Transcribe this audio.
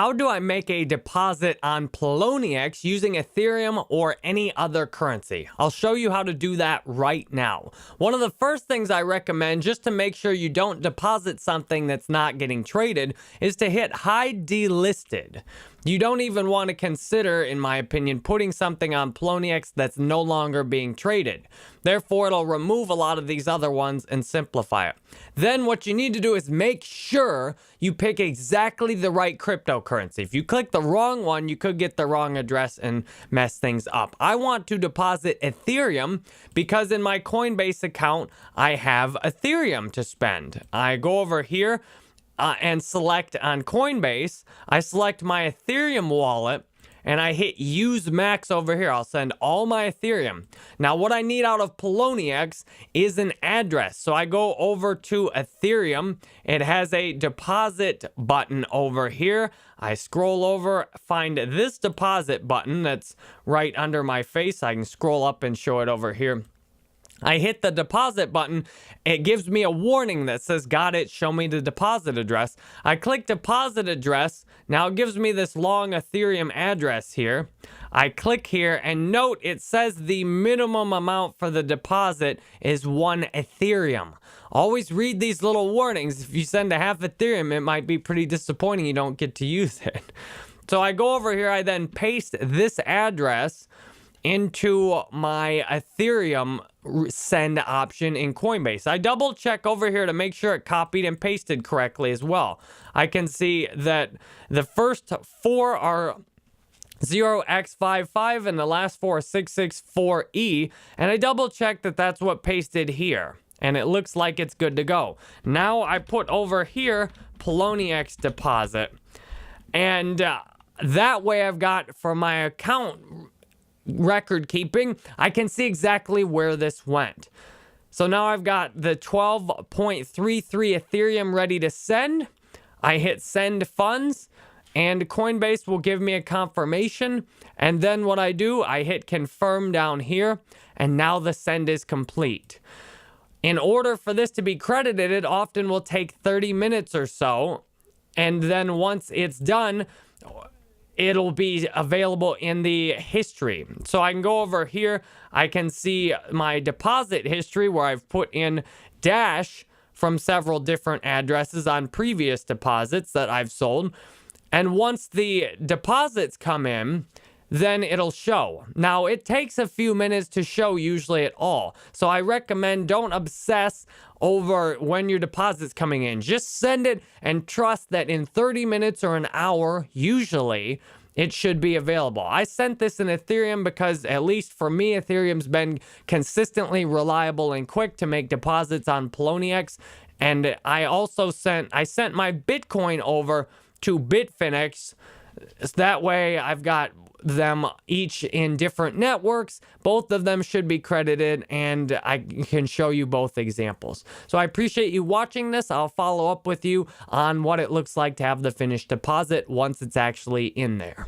How do I make a deposit on Poloniex using Ethereum or any other currency? I'll show you how to do that right now. One of the first things I recommend, just to make sure you don't deposit something that's not getting traded, is to hit hide delisted. You don't even want to consider, in my opinion, putting something on Poloniex that's no longer being traded. Therefore, it'll remove a lot of these other ones and simplify it. Then what you need to do is make sure you pick exactly the right cryptocurrency. If you click the wrong one, you could get the wrong address and mess things up. I want to deposit Ethereum because in my Coinbase account, I have Ethereum to spend. I go over here and select on Coinbase. I select my Ethereum wallet and I hit use max over here. I'll send all my Ethereum. Now what I need out of Poloniex is an address. So I go over to Ethereum. It has a deposit button over here. I scroll over, find this deposit button that's right under my face. I can scroll up and show it over here. I hit the deposit button. It gives me a warning that says, got it, show me the deposit address. I click deposit address. Now it gives me this long Ethereum address here. I click here and note it says the minimum amount for the deposit is 1 Ethereum. Always read these little warnings. If you send a half Ethereum, it might be pretty disappointing you don't get to use it. So I go over here, I then paste this address into my Ethereum send option in Coinbase. I double check over here to make sure it copied and pasted correctly as well. I can see that the first 4 are 0x55 and the last 4 are 664E, and I double check that that's what pasted here, and it looks like it's good to go. Now I put over here Poloniex deposit, and that way I've got for my account record keeping, I can see exactly where this went. So now I've got the 12.33 Ethereum ready to send. I hit send funds and Coinbase will give me a confirmation. And then what I do, I hit confirm down here and now the send is complete. In order for this to be credited, it often will take 30 minutes or so. And then once it's done, it'll be available in the history. So I can go over here. I can see my deposit history where I've put in dash from several different addresses on previous deposits that I've sold. And once the deposits come in, then it'll show. Now, it takes a few minutes to show usually at all. So I recommend don't obsess over when your deposit's coming in. Just send it and trust that in 30 minutes or an hour, usually, it should be available. I sent this in Ethereum because, at least for me, Ethereum's been consistently reliable and quick to make deposits on Poloniex. And I also sent my Bitcoin over to Bitfinex. That way, I've got them each in different networks. Both of them should be credited, and I can show you both examples. So I appreciate you watching this. I'll follow up with you on what it looks like to have the finished deposit once it's actually in there.